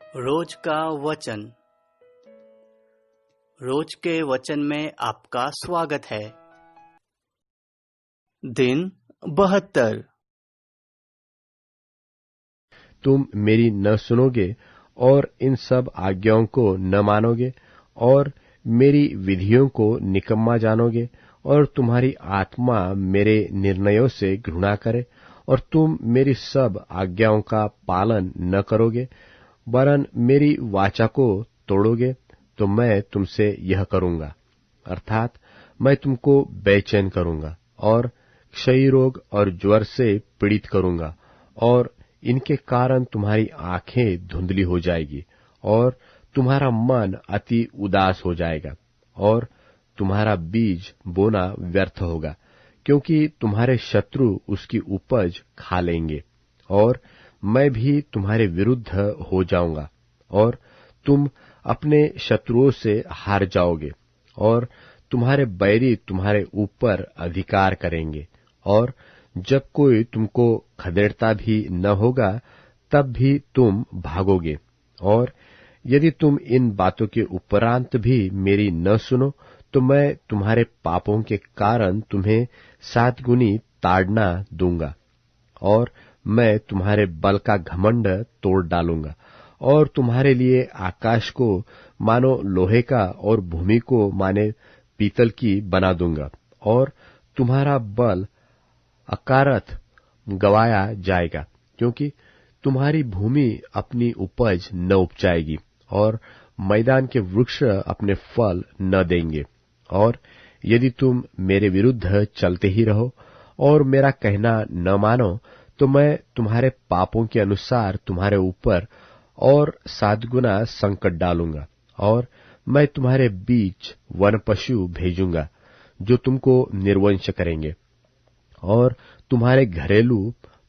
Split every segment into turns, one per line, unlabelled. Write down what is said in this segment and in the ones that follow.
रोज का वचन। रोज के वचन में आपका स्वागत है। दिन 72।
तुम मेरी न सुनोगे और इन सब आज्ञाओं को न मानोगे और मेरी विधियों को निकम्मा जानोगे और तुम्हारी आत्मा मेरे निर्णयों से घृणा करे और तुम मेरी सब आज्ञाओं का पालन न करोगे वरन मेरी वाचा को तोड़ोगे, तो मैं तुमसे यह करूंगा, अर्थात मैं तुमको बेचैन करूंगा और क्षयी रोग और ज्वर से पीड़ित करूंगा और इनके कारण तुम्हारी आंखें धुंधली हो जाएगी और तुम्हारा मन अति उदास हो जाएगा और तुम्हारा बीज बोना व्यर्थ होगा, क्योंकि तुम्हारे शत्रु उसकी उपज खा लेंगे और मैं भी तुम्हारे विरुद्ध हो जाऊंगा और तुम अपने शत्रुओं से हार जाओगे और तुम्हारे बैरी तुम्हारे ऊपर अधिकार करेंगे और जब कोई तुमको खदेड़ता भी न होगा तब भी तुम भागोगे। और यदि तुम इन बातों के उपरांत भी मेरी न सुनो तो मैं तुम्हारे पापों के कारण तुम्हें 7 गुनी ताड़ना दूंगा और मैं तुम्हारे बल का घमंड तोड़ डालूंगा और तुम्हारे लिए आकाश को मानो लोहे का और भूमि को माने पीतल की बना दूंगा और तुम्हारा बल अकारथ गवाया जाएगा, क्योंकि तुम्हारी भूमि अपनी उपज न उपजाएगी और मैदान के वृक्ष अपने फल न देंगे। और यदि तुम मेरे विरुद्ध चलते ही रहो और मेरा कहना न मानो तो मैं तुम्हारे पापों के अनुसार तुम्हारे ऊपर और 7 गुना संकट डालूंगा और मैं तुम्हारे बीच वन पशु भेजूंगा जो तुमको निर्वंश करेंगे और तुम्हारे घरेलू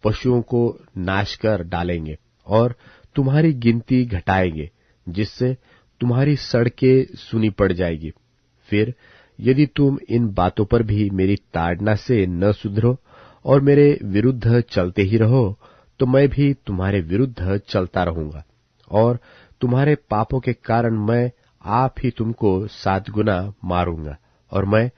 पशुओं को नाश कर डालेंगे और तुम्हारी गिनती घटाएंगे, जिससे तुम्हारी सड़कें सुनी पड़ जाएगी। फिर यदि तुम इन बातों पर भी मेरी ताड़ना से न सुधरो और मेरे विरुद्ध चलते ही रहो तो मैं भी तुम्हारे विरुद्ध चलता रहूंगा और तुम्हारे पापों के कारण मैं आप ही तुमको 7 गुना मारूंगा और मैं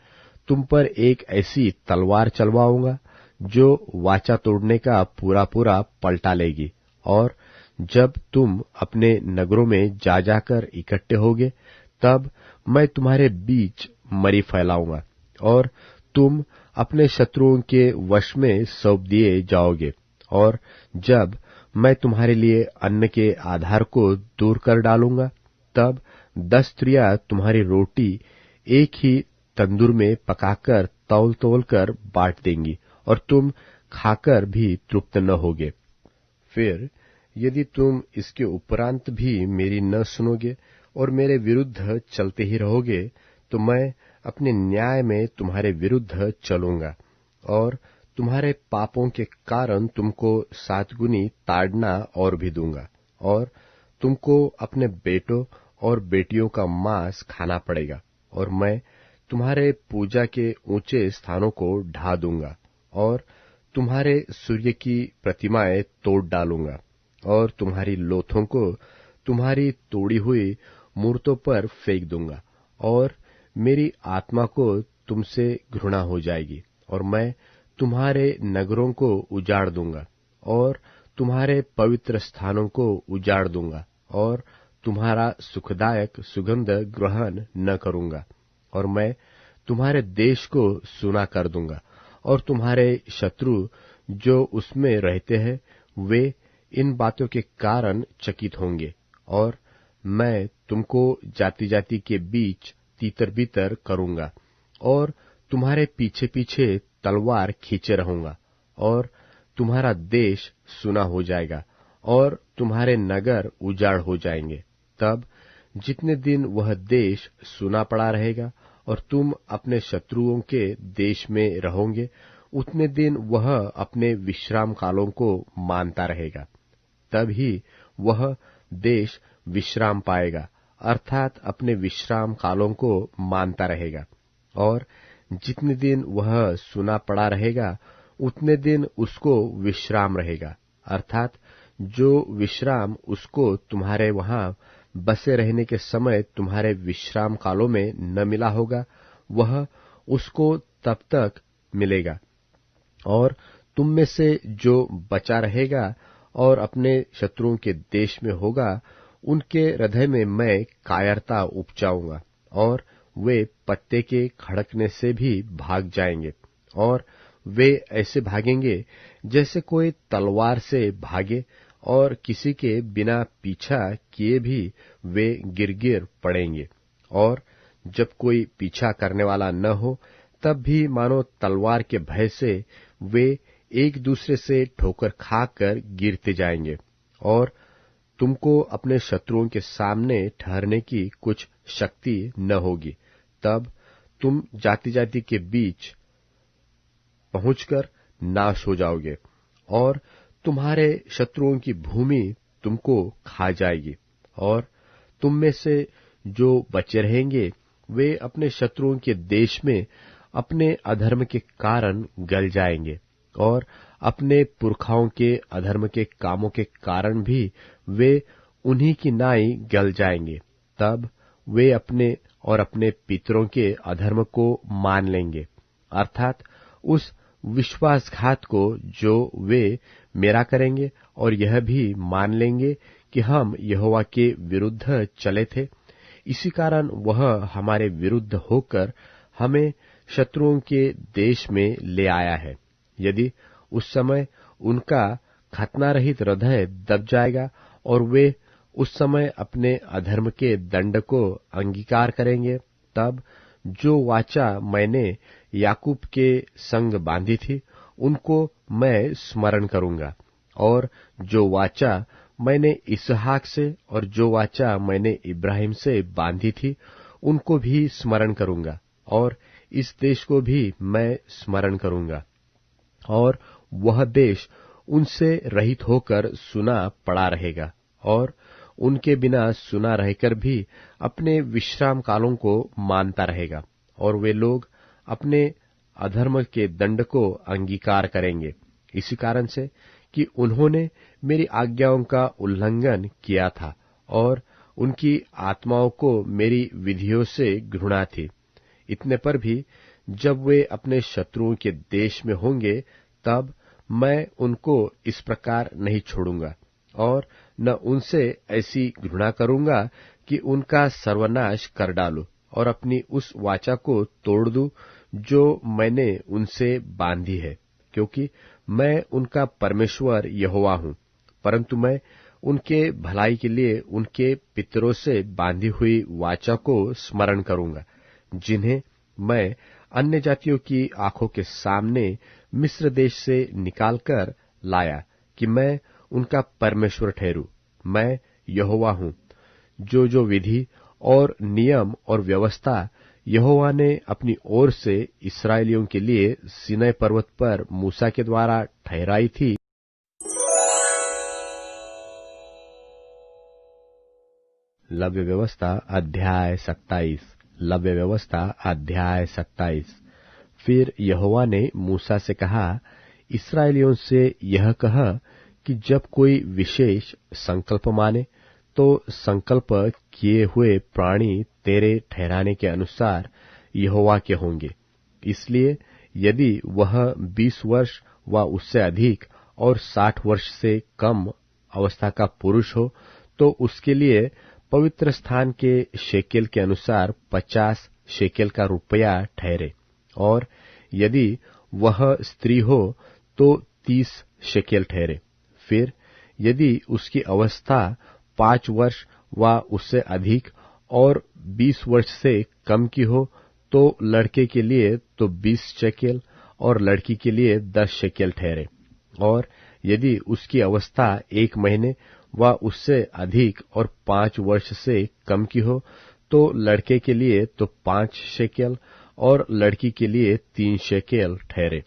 तुम पर एक ऐसी तलवार चलवाऊंगा जो वाचा तोड़ने का पूरा पूरा पलटा लेगी। और जब तुम अपने नगरों में जा जाकर इकट्ठे होगे तब मैं तुम्हारे बीच मरी फैलाऊंगा और तुम अपने शत्रुओं के वश में सौंप दिए जाओगे। और जब मैं तुम्हारे लिए अन्न के आधार को दूर कर डालूंगा तब 10 स्त्रियां तुम्हारी रोटी एक ही तंदूर में पकाकर तौल तौल कर बांट देंगी और तुम खाकर भी तृप्त न होगे। फिर यदि तुम इसके उपरांत भी मेरी न सुनोगे और मेरे विरुद्ध चलते ही रहोगे तो मैं अपने न्याय में तुम्हारे विरुद्ध चलूंगा और तुम्हारे पापों के कारण तुमको 7 गुनी ताड़ना और भी दूंगा और तुमको अपने बेटों और बेटियों का मांस खाना पड़ेगा और मैं तुम्हारे पूजा के ऊंचे स्थानों को ढा दूंगा और तुम्हारे सूर्य की प्रतिमाएं तोड़ डालूंगा और तुम्हारी लोथों को तुम्हारी तोड़ी हुई मूर्तों पर फेंक दूंगा और मेरी आत्मा को तुमसे घृणा हो जाएगी और मैं तुम्हारे नगरों को उजाड़ दूंगा और तुम्हारे पवित्र स्थानों को उजाड़ दूंगा और तुम्हारा सुखदायक सुगंध ग्रहण न करूंगा और मैं तुम्हारे देश को सूना कर दूंगा और तुम्हारे शत्रु जो उसमें रहते हैं वे इन बातों के कारण चकित होंगे और मैं तुमको जाति जाति के बीच तीतर बीतर करूंगा और तुम्हारे पीछे पीछे तलवार खींचे रहूंगा और तुम्हारा देश सुना हो जाएगा और तुम्हारे नगर उजाड़ हो जाएंगे। तब जितने दिन वह देश सुना पड़ा रहेगा और तुम अपने शत्रुओं के देश में रहोगे उतने दिन वह अपने विश्राम कालों को मानता रहेगा। तब ही वह देश विश्राम पाएगा, अर्थात अपने विश्राम कालों को मानता रहेगा। और जितने दिन वह सुना पड़ा रहेगा उतने दिन उसको विश्राम रहेगा, अर्थात जो विश्राम उसको तुम्हारे वहां बसे रहने के समय तुम्हारे विश्राम कालों में न मिला होगा, वह उसको तब तक मिलेगा। और तुम में से जो बचा रहेगा और अपने शत्रुओं के देश में होगा, उनके हृदय में मैं कायरता उपजाऊंगा और वे पत्ते के खड़कने से भी भाग जाएंगे। और वे ऐसे भागेंगे जैसे कोई तलवार से भागे, और किसी के बिना पीछा किए भी वे गिर पड़ेंगे। और जब कोई पीछा करने वाला न हो, तब भी मानो तलवार के भय से वे एक दूसरे से ठोकर खाकर गिरते जाएंगे। और तुमको अपने शत्रुओं के सामने ठहरने की कुछ शक्ति न होगी। तब तुम जाति जाति के बीच पहुंचकर नाश हो जाओगे, और तुम्हारे शत्रुओं की भूमि तुमको खा जाएगी। और तुम में से जो बचे रहेंगे, वे अपने शत्रुओं के देश में अपने अधर्म के कारण गल जाएंगे, और अपने पुरखाओं के अधर्म के कामों के कारण भी वे उन्हीं की नाई गल जाएंगे। तब वे अपने और अपने पितरों के अधर्म को मान लेंगे, अर्थात उस विश्वासघात को जो वे मेरा करेंगे, और यह भी मान लेंगे कि हम यहोवा के विरुद्ध चले थे। इसी कारण वह हमारे विरुद्ध होकर हमें शत्रुओं के देश में ले आया है। यदि उस समय उनका खतना रहित हृदय दब जाएगा और वे उस समय अपने अधर्म के दंड को अंगीकार करेंगे, तब जो वाचा मैंने याकूब के संग बांधी थी, उनको मैं स्मरण करूंगा, और जो वाचा मैंने इसहाक से और जो वाचा मैंने इब्राहिम से बांधी थी, उनको भी स्मरण करूंगा, और इस देश को भी मैं स्मरण करूंगा। और वह देश उनसे रहित होकर सुना पड़ा रहेगा, और उनके बिना सुना रहकर भी अपने विश्राम कालों को मानता रहेगा, और वे लोग अपने अधर्म के दंड को अंगीकार करेंगे, इसी कारण से कि उन्होंने मेरी आज्ञाओं का उल्लंघन किया था, और उनकी आत्माओं को मेरी विधियों से घृणा थी। इतने पर भी जब वे अपने शत्रुओं के देश में होंगे, तब मैं उनको इस प्रकार नहीं छोड़ूंगा, और न उनसे ऐसी घृणा करूंगा कि उनका सर्वनाश कर डालूं और अपनी उस वाचा को तोड़ दूं जो मैंने उनसे बांधी है, क्योंकि मैं उनका परमेश्वर यहोवा हूं। परंतु मैं उनके भलाई के लिए उनके पितरों से बांधी हुई वाचा को स्मरण करूंगा, जिन्हें मैं अन्य जातियों की आंखों के सामने मिस्र देश से निकालकर लाया, कि मैं उनका परमेश्वर ठहरूं। मैं यहोवा हूं। जो विधि और नियम और व्यवस्था यहोवा ने अपनी ओर से इस्राएलियों के लिए सीनै पर्वत पर मूसा के द्वारा ठहराई थी, लव्य व्यवस्था अध्याय 27। लव्य व्यवस्था अध्याय 27। फिर यहोवा ने मूसा से कहा, इस्राएलियों से यह कह कि जब कोई विशेष संकल्प माने, तो संकल्प किए हुए प्राणी तेरे ठहराने के अनुसार यहोवा के होंगे। इसलिए यदि वह 20 वर्ष व उससे अधिक और 60 वर्ष से कम अवस्था का पुरुष हो, तो उसके लिए पवित्र स्थान के शेकेल के अनुसार 50 शेकेल का रुपया ठहरे, और यदि वह स्त्री हो तो 30 शेकेल ठहरे। फिर यदि उसकी अवस्था 5 वर्ष व उससे अधिक और 20 वर्ष से कम की हो, तो लड़के के लिए तो 20 शेकेल और लड़की के लिए 10 शेकेल ठहरे। और यदि उसकी अवस्था 1 महीने व उससे अधिक और 5 वर्ष से कम की हो, तो लड़के के लिए तो 5 शेकेल और लड़की के लिए 3 शेकेल ठहरे।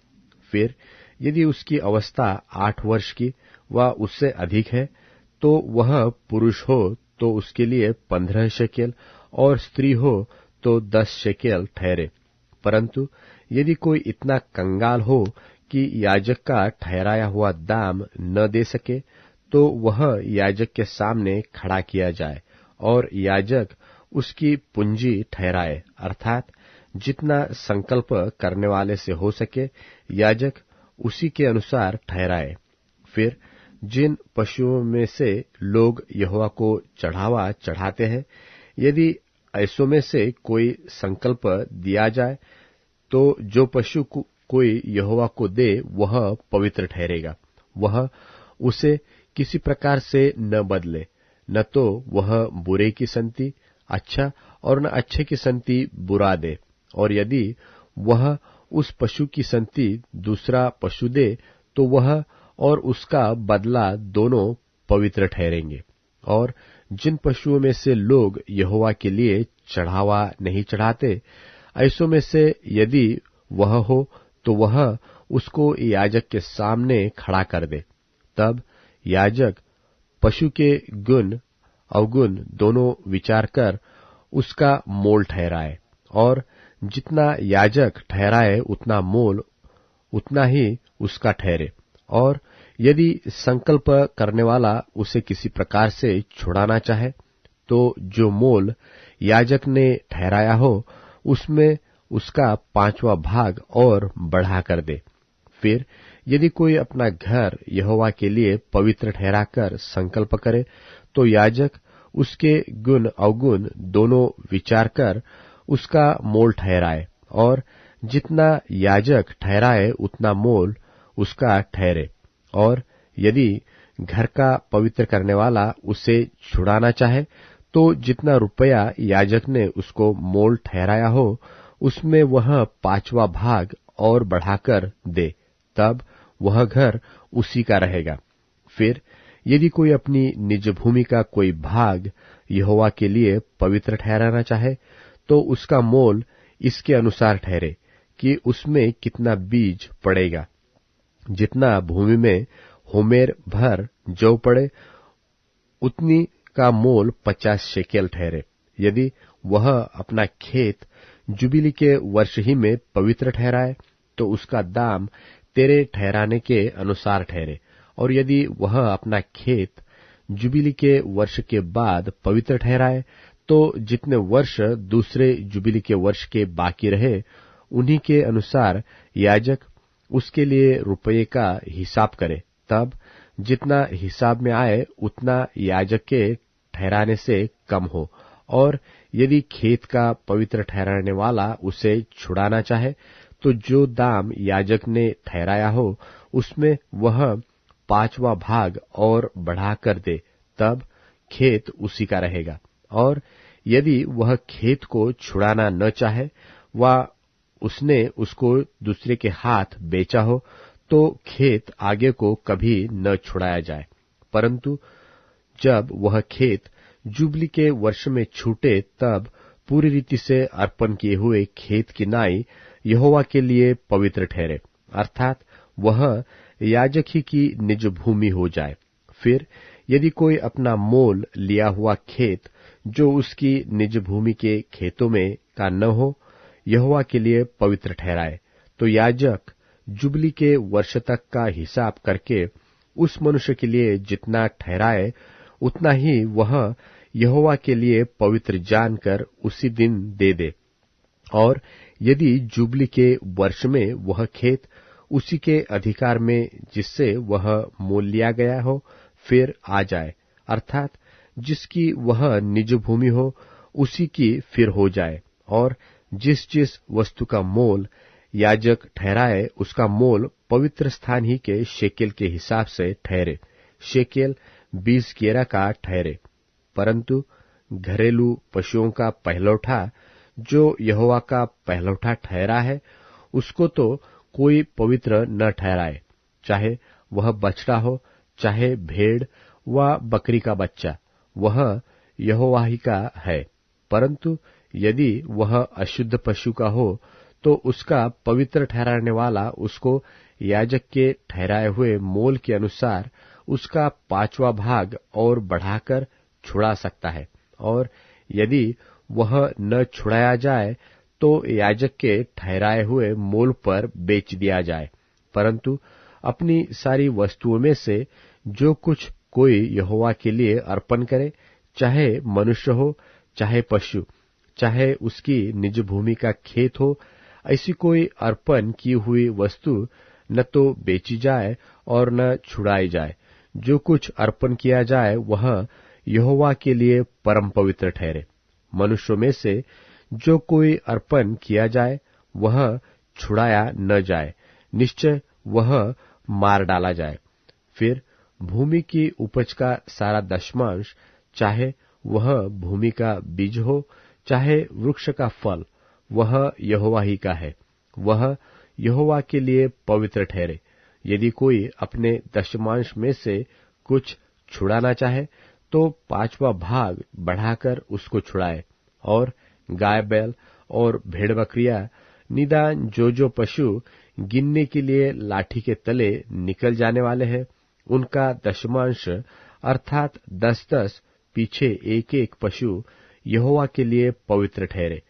फिर यदि उसकी अवस्था 8 वर्ष की व उससे अधिक है, तो वह पुरुष हो तो उसके लिए 15 शेकेल और स्त्री हो तो 10 शेकेल ठहरे। परंतु यदि कोई इतना कंगाल हो कि याजक का ठहराया हुआ दाम न दे सके, तो वह याजक के सामने खड़ा किया जाए और याजक उसकी पूंजी ठहराए, अर्थात जितना संकल्प करने वाले से हो सके याजक उसी के अनुसार ठहराए। फिर जिन पशुओं में से लोग यहोवा को चढ़ावा चढ़ाते हैं, यदि ऐसों में से कोई संकल्प दिया जाए तो जो पशु कोई यहोवा को दे वह पवित्र ठहरेगा। वह उसे किसी प्रकार से न बदले, न तो वह बुरे की संति अच्छा और न अच्छे की संति बुरा दे। और यदि वह उस पशु की संति दूसरा पशु दे तो वह और उसका बदला दोनों पवित्र ठहरेंगे। और जिन पशुओं में से लोग यहोवा के लिए चढ़ावा नहीं चढ़ाते, ऐसों में से यदि वह हो तो वह उसको याजक के सामने खड़ा कर दे। तब याजक पशु के गुण अवगुण दोनों विचार कर उसका मोल ठहराए, और जितना याजक ठहराए उतना मोल उतना ही उसका ठहरे। और यदि संकल्प करने वाला उसे किसी प्रकार से छुड़ाना चाहे तो जो मोल याजक ने ठहराया हो उसमें उसका 5वां भाग और बढ़ा कर दे। फिर यदि कोई अपना घर यहोवा के लिए पवित्र ठहराकर संकल्प करे तो याजक उसके गुण अवगुण दोनों विचार कर उसका मोल ठहराए, और जितना याजक ठहराए उतना मोल उसका ठहरे। और यदि घर का पवित्र करने वाला उसे छुड़ाना चाहे तो जितना रुपया याजक ने उसको मोल ठहराया हो उसमें वह 5वां भाग और बढ़ाकर दे, तब वह घर उसी का रहेगा। फिर यदि कोई अपनी निज भूमि का कोई भाग यहोवा के लिए पवित्र ठहराना चाहे तो उसका मोल इसके अनुसार ठहरे कि उसमें कितना बीज पड़ेगा। जितना भूमि में होमेर भर जौ पड़े उतनी का मोल 50 शेकेल ठहरे। यदि वह अपना खेत जुबिली के वर्ष ही में पवित्र ठहराए तो उसका दाम तेरे ठहराने के अनुसार ठहरे। और यदि वह अपना खेत जुबिली के वर्ष के बाद पवित्र ठहराए तो जितने वर्ष दूसरे जुबिली के वर्ष के बाकी रहे उन्हीं के अनुसार याजक उसके लिए रुपये का हिसाब करे। तब जितना हिसाब में आए उतना याजक के ठहराने से कम हो। और यदि खेत का पवित्र ठहराने वाला उसे छुड़ाना चाहे तो जो दाम याजक ने ठहराया हो उसमें वह 5वां भाग और बढ़ा कर दे, तब खेत उसी का रहेगा। और यदि वह खेत को छुड़ाना न चाहे व उसने उसको दूसरे के हाथ बेचा हो तो खेत आगे को कभी न छुड़ाया जाए, परंतु जब वह खेत जुबली के वर्ष में छूटे तब पूरी रीति से अर्पण किए हुए खेत की नाई यहोवा के लिए पवित्र ठहरे, अर्थात वह याजक ही की निज भूमि हो जाए। फिर यदि कोई अपना मोल लिया हुआ खेत जो उसकी निज भूमि के खेतों में का न हो यहोवा के लिए पवित्र ठहराए तो याजक जुबली के वर्ष तक का हिसाब करके उस मनुष्य के लिए जितना ठहराए उतना ही वह यहोवा के लिए पवित्र जानकर उसी दिन दे दे। और यदि जुबली के वर्ष में वह खेत उसी के अधिकार में जिससे वह मोल लिया गया हो फिर आ जाए, अर्थात जिसकी वह निज भूमि हो उसी की फिर हो जाए। और जिस जिस वस्तु का मोल याजक ठहराए उसका मोल पवित्र स्थान ही के शेकेल के हिसाब से ठहरे, शेकेल 20 गेरा का ठहरे। परंतु घरेलू पशुओं का पहलौठा जो यहोवा का पहलौठा ठहरा है उसको तो कोई पवित्र न ठहराए, चाहे वह बछड़ा हो चाहे भेड़ व बकरी का बच्चा, वह यहोवा ही का है। परंतु यदि वह अशुद्ध पशु का हो तो उसका पवित्र ठहराने वाला उसको याजक के ठहराए हुए मोल के अनुसार उसका 5वां भाग और बढ़ाकर छुड़ा सकता है। और यदि वह न छुड़ाया जाए तो याजक के ठहराए हुए मोल पर बेच दिया जाए, परंतु अपनी सारी वस्तुओं में से जो कुछ कोई यहोवा के लिए अर्पण करे, चाहे मनुष्य हो, चाहे पशु, चाहे उसकी निज भूमि का खेत हो, ऐसी कोई अर्पण की हुई वस्तु न तो बेची जाए और न छुड़ाई जाए। जो कुछ अर्पण किया जाए वह यहोवा के लिए परम पवित्र ठहरे। मनुष्यों में से जो कोई अर्पण किया जाए वह छुड़ाया न जाए, निश्चय वह मार डाला जाए। फिर भूमि की उपज का सारा दशमांश, चाहे वह भूमि का बीज हो, चाहे वृक्ष का फल, वह यहोवा ही का है, वह यहोवा के लिए पवित्र ठहरे। यदि कोई अपने दशमांश में से कुछ छुड़ाना चाहे तो 5वां भाग बढ़ाकर उसको छुड़ाए। और गाय बैल और भेड़ बकरियां, निदान जो पशु गिनने के लिए लाठी के तले निकल जाने वाले हैं, उनका दशमांश अर्थात 10-10 पीछे एक पशु यहोवा के लिए पवित्र ठहरे।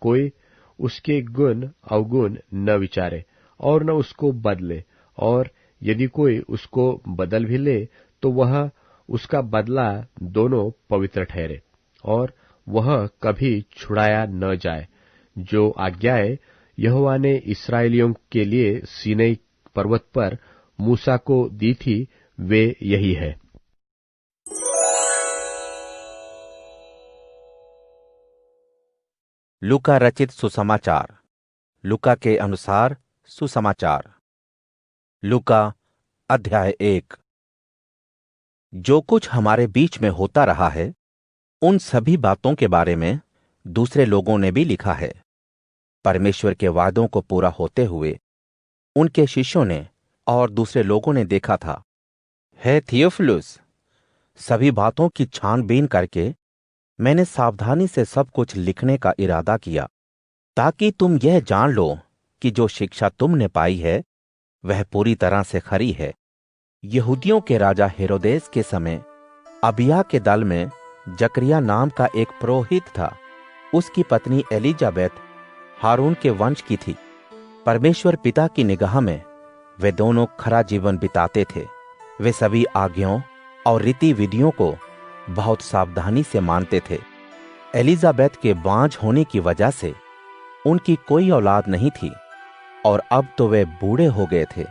कोई उसके गुण अवगुण न विचारे और न उसको बदले, और यदि कोई उसको बदल भी ले तो वह उसका बदला दोनों पवित्र ठहरे, और वह कभी छुड़ाया न जाए। जो आज्ञाएं यहोवा ने इस्राएलियों के लिए सीनै पर्वत पर मूसा को दी थी, वे यही है।
लूका रचित सुसमाचार। लूका के अनुसार सुसमाचार। लूका अध्याय 1। जो कुछ हमारे बीच में होता रहा है उन सभी बातों के बारे में दूसरे लोगों ने भी लिखा है। परमेश्वर के वादों को पूरा होते हुए उनके शिष्यों ने और दूसरे लोगों ने देखा था। है थियोफिलुस, सभी बातों की छानबीन करके मैंने सावधानी से सब कुछ लिखने का इरादा किया, ताकि तुम यह जान लो कि जो शिक्षा तुमने पाई है वह पूरी तरह से खरी है। यहूदियों के राजा हेरोदेस के समय अबिया के दल में जकरिया नाम का एक पुरोहित था। उसकी पत्नी एलिजाबेथ हारून के वंश की थी। परमेश्वर पिता की निगाह में वे दोनों खरा जीवन बिताते थे। वे सभी आज्ञाओं और रीति विधियों को बहुत सावधानी से मानते थे। एलिजाबेथ के बांझ होने की वजह से उनकी कोई औलाद नहीं थी और अब तो वे बूढ़े हो गए थे।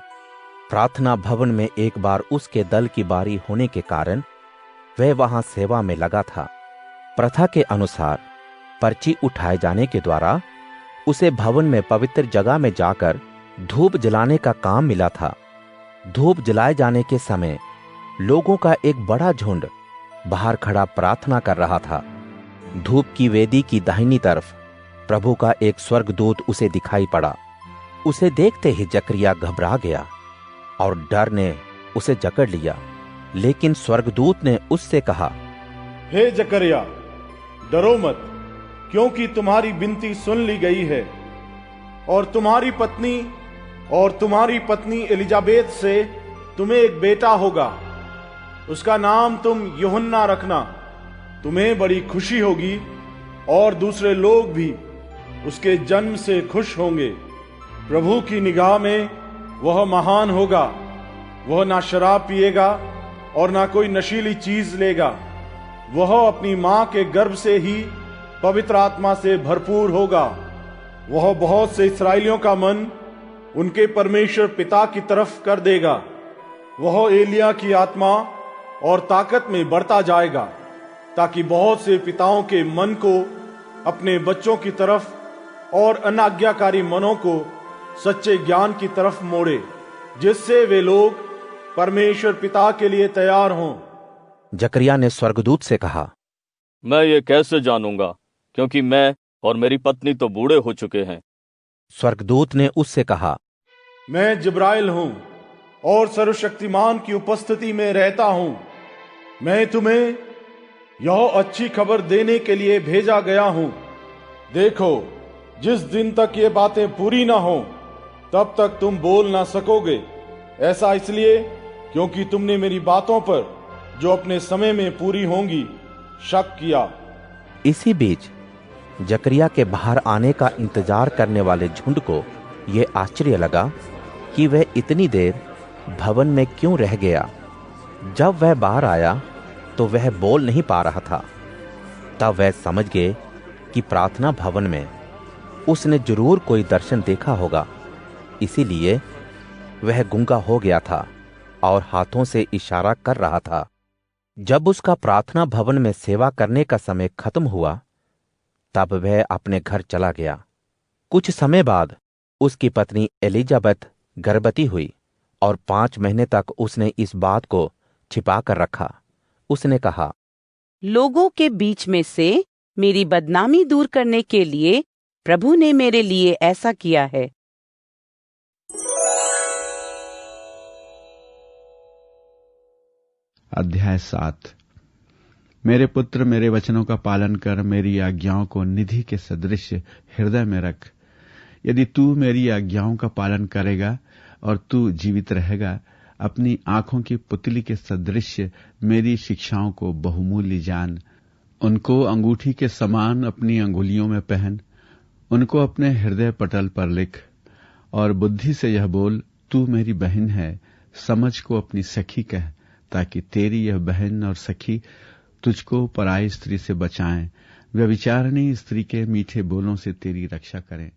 प्रार्थना भवन में एक बार उसके दल की बारी होने के कारण वह वहां सेवा में लगा था। प्रथा के अनुसार पर्ची उठाए जाने के द्वारा उसे भवन में पवित्र जगह में जाकर धूप जलाने का काम मिला था। धूप जलाए जाने के समय लोगों का एक बड़ा झुंड बाहर खड़ा प्रार्थना कर रहा था। धूप की वेदी की दाहिनी तरफ प्रभु का एक स्वर्गदूत उसे दिखाई पड़ा। उसे देखते ही जकरिया घबरा गया और डर ने उसे जकड़ लिया। लेकिन स्वर्गदूत ने उससे कहा,
हे जकरिया, डरो मत, क्योंकि तुम्हारी विनती सुन ली गई है, और तुम्हारी पत्नी एलिजाबेथ से तुम्हें एक बेटा होगा। उसका नाम तुम यूहन्ना रखना। तुम्हें बड़ी खुशी होगी और दूसरे लोग भी उसके जन्म से खुश होंगे। प्रभु की निगाह में वह महान होगा। वह ना शराब पिएगा और ना कोई नशीली चीज लेगा। वह अपनी मां के गर्भ से ही पवित्र आत्मा से भरपूर होगा। वह बहुत से इस्राएलियों का मन उनके परमेश्वर पिता की तरफ कर देगा। वह एलिया की आत्मा और ताकत में बढ़ता जाएगा, ताकि बहुत से पिताओं के मन को अपने बच्चों की तरफ और अनाज्ञाकारी मनों को सच्चे ज्ञान की तरफ मोड़े, जिससे वे लोग परमेश्वर पिता के लिए तैयार हों।
जकरिया ने स्वर्गदूत से कहा,
मैं ये कैसे जानूंगा, क्योंकि मैं और मेरी पत्नी तो बूढ़े हो चुके हैं।
स्वर्गदूत ने उससे कहा,
मैं जिब्राइल हूं और सर्वशक्तिमान की उपस्थिति में रहता हूं। मैं तुम्हें यह अच्छी खबर देने के लिए भेजा गया हूं। देखो, जिस दिन तक ये बातें पूरी ना हो तब तक तुम बोल ना सकोगे। ऐसा इसलिए क्योंकि तुमने मेरी बातों पर, जो अपने समय में पूरी होंगी, शक किया।
इसी बीच जकरिया के बाहर आने का इंतजार करने वाले झुंड को यह आश्चर्य लगा कि वह इतनी देर भवन में क्यों रह गया। जब वह बाहर आया तो वह बोल नहीं पा रहा था। तब वह समझ गए कि प्रार्थना भवन में उसने जरूर कोई दर्शन देखा होगा, इसीलिए वह गूंगा हो गया था और हाथों से इशारा कर रहा था। जब उसका प्रार्थना भवन में सेवा करने का समय खत्म हुआ, तब वह अपने घर चला गया। कुछ समय बाद उसकी पत्नी एलिजाबेथ गर्भवती हुई और 5 महीने तक उसने इस बात को छिपा कर रखा। उसने कहा,
लोगों के बीच में से मेरी बदनामी दूर करने के लिए प्रभु ने मेरे लिए ऐसा किया है।
अध्याय 7। मेरे पुत्र, मेरे वचनों का पालन कर, मेरी आज्ञाओं को निधि के सदृश हृदय में रख। यदि तू मेरी आज्ञाओं का पालन करेगा और तू जीवित रहेगा, अपनी आंखों की पुतली के सदृश मेरी शिक्षाओं को बहुमूल्य जान। उनको अंगूठी के समान अपनी अंगुलियों में पहन, उनको अपने हृदय पटल पर लिख, और बुद्धि से यह बोल, तू मेरी बहन है। समझ को अपनी सखी कह, ताकि तेरी यह बहन और सखी तुझको पराई स्त्री से बचाएं, व्यभिचारिणी स्त्री के मीठे बोलों से तेरी रक्षा करें।